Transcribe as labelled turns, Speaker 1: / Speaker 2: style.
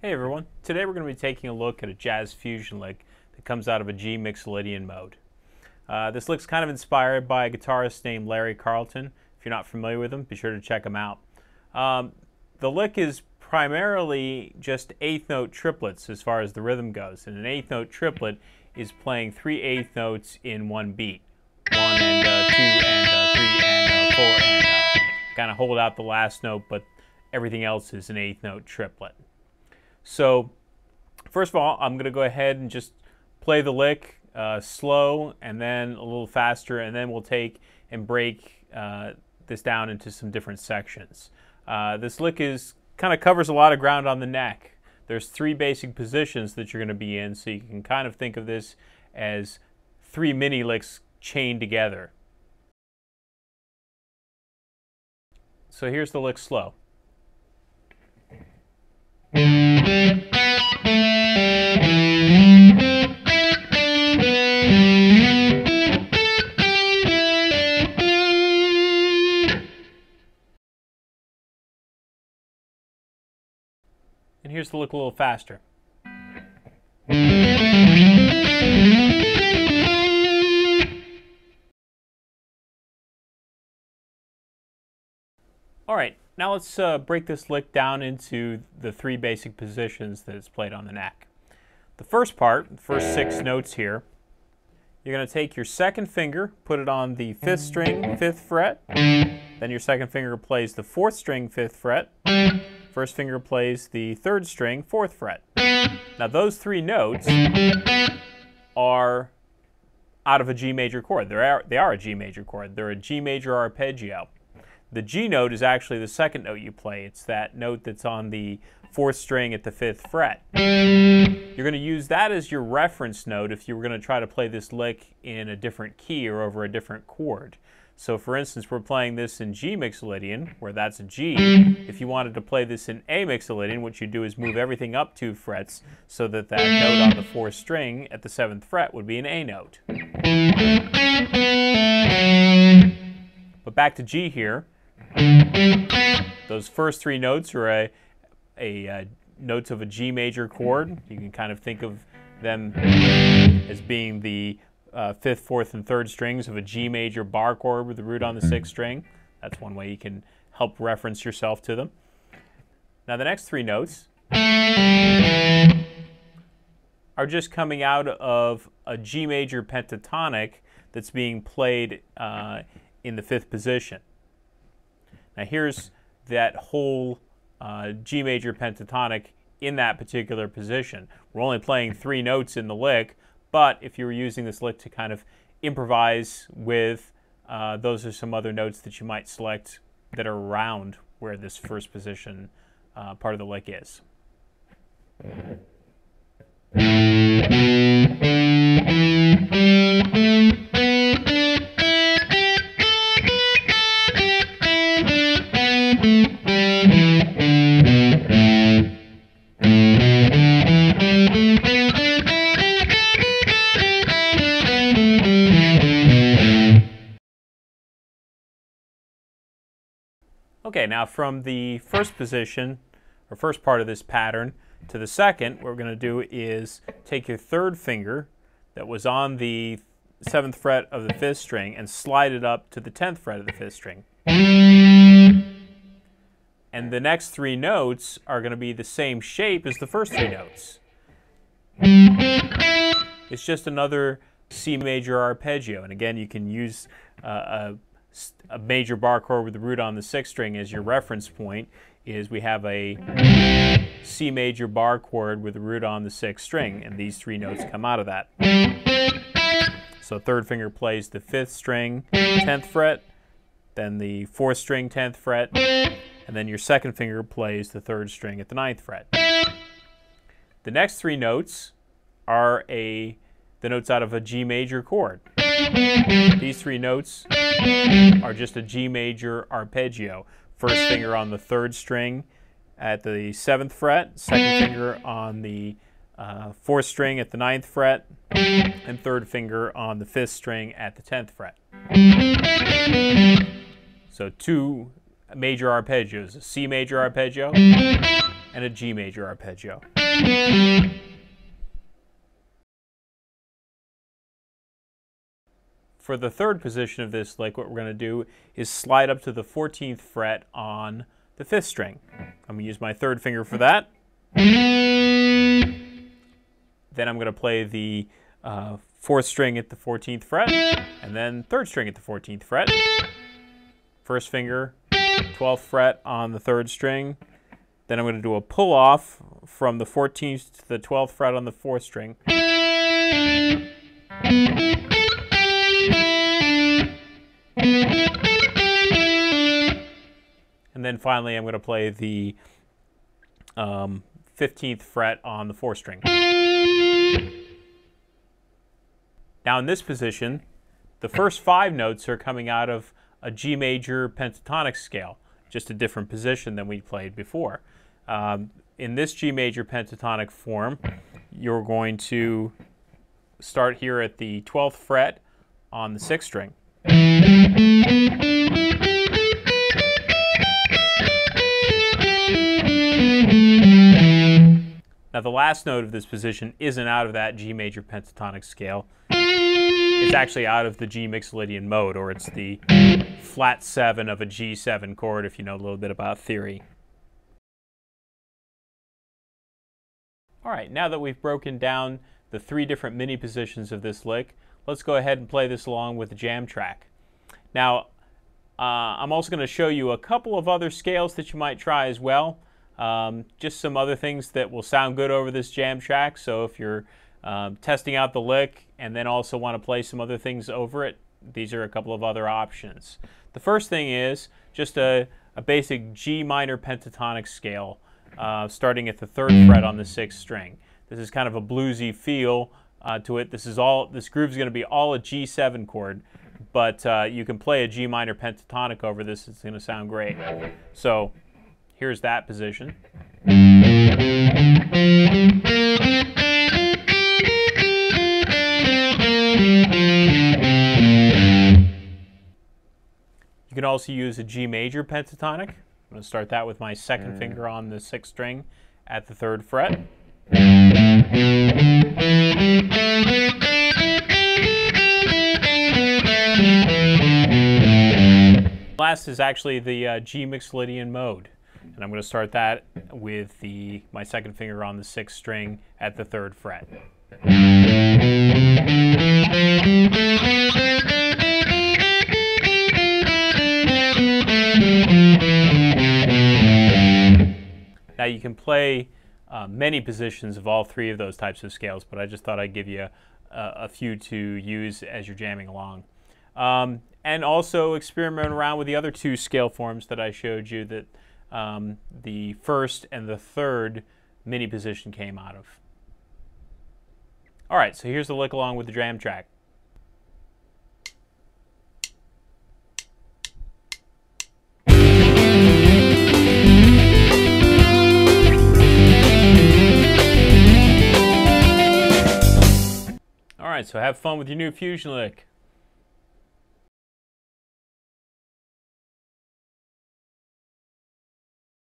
Speaker 1: Hey everyone, today we're going to be taking a look at a jazz fusion lick that comes out of a G Mixolydian mode. This lick's kind of inspired by a guitarist named Larry Carlton. If you're not familiar with him, be sure to check him out. The lick is primarily just eighth note triplets as far as the rhythm goes, and an eighth note triplet is playing 3 eighth notes in one beat. 1 and 2 and 3 and 4 and kind of hold out the last note, but everything else is an eighth note triplet. So first of all, I'm going to go ahead and just play the lick slow and then a little faster, and then we'll take and break this down into some different sections. This lick kind of covers a lot of ground on the neck. There's 3 basic positions that you're going to be in, so you can kind of think of this as 3 mini licks chained together. So here's the lick slow. And here's the lick a little faster. All right, now let's break this lick down into the 3 basic positions that it's played on the neck. The first part, the first 6 notes here, you're going to take your second finger, put it on the 5th string, 5th fret, then your second finger plays the 4th string, 5th fret, first finger plays the 3rd string, 4th fret. Now those 3 notes are out of a G major chord. They are a G major chord. They're a G major arpeggio. The G note is actually the second note you play. It's that note that's on the 4th string at the 5th fret. You're going to use that as your reference note if you were going to try to play this lick in a different key or over a different chord. So for instance, we're playing this in G Mixolydian, where that's a G. If you wanted to play this in A Mixolydian, what you do is move everything up 2 frets so that that note on the 4th string at the 7th fret would be an A note. But back to G here. Those first 3 notes are notes of a G major chord. You can kind of think of them as being the 5th, 4th, and 3rd strings of a G major bar chord with the root on the 6th string. That's one way you can help reference yourself to them. Now the next 3 notes are just coming out of a G major pentatonic that's being played in the 5th position. Now here's that whole G major pentatonic in that particular position. We're only playing 3 notes in the lick, but if you were using this lick to kind of improvise with, those are some other notes that you might select that are around where this first position part of the lick is. Okay, now from the first position, or first part of this pattern, to the second, what we're going to do is take your 3rd finger that was on the 7th fret of the 5th string and slide it up to the 10th fret of the 5th string. And the next 3 notes are going to be the same shape as the first 3 notes. It's just another C major arpeggio, and again you can use a major bar chord with the root on the 6th string as your reference point. Is we have a C major bar chord with the root on the 6th string, and these 3 notes come out of that. So 3rd finger plays the 5th string, 10th fret, then the 4th string, 10th fret, and then your 2nd finger plays the 3rd string at the 9th fret. The next 3 notes are the notes out of a G major chord. These 3 notes are just a G major arpeggio. First finger on the 3rd string at the 7th fret, 2nd finger on the 4th string at the 9th fret, and 3rd finger on the 5th string at the 10th fret. So 2 major arpeggios, a C major arpeggio, and a G major arpeggio. For the third position of this lick, what we're going to do is slide up to the 14th fret on the 5th string. I'm going to use my third finger for that. Then I'm going to play the 4th string at the 14th fret, and then 3rd string at the 14th fret. First finger, 12th fret on the 3rd string. Then I'm going to do a pull off from the 14th to the 12th fret on the 4th string. And then finally I'm going to play the 15th fret on the 4th string. Now in this position, the first 5 notes are coming out of a G major pentatonic scale, just a different position than we played before. In this G major pentatonic form, you're going to start here at the 12th fret on the 6th string. Now the last note of this position isn't out of that G major pentatonic scale. It's actually out of the G Mixolydian mode, or it's the flat 7 of a G7 chord if you know a little bit about theory. Alright, now that we've broken down the 3 different mini positions of this lick, let's go ahead and play this along with the jam track. Now, I'm also going to show you a couple of other scales that you might try as well. Just some other things that will sound good over this jam track, so if you're testing out the lick and then also want to play some other things over it, these are a couple of other options. The first thing is just a basic G minor pentatonic scale, starting at the 3rd fret on the 6th string. This is kind of a bluesy feel to it. This groove is going to be all a G7 chord, but you can play a G minor pentatonic over this. It's going to sound great. So here's that position. You can also use a G major pentatonic. I'm going to start that with my 2nd finger on the 6th string at the 3rd fret. Last is actually the G Mixolydian mode, and I'm going to start that with my 2nd finger on the 6th string at the 3rd fret. Now you can play many positions of all 3 of those types of scales, but I just thought I'd give you a few to use as you're jamming along. And also experiment around with the other 2 scale forms that I showed you that the 1st and the 3rd mini position came out of. Alright, so here's the lick along with the jam track. Alright, so have fun with your new fusion lick.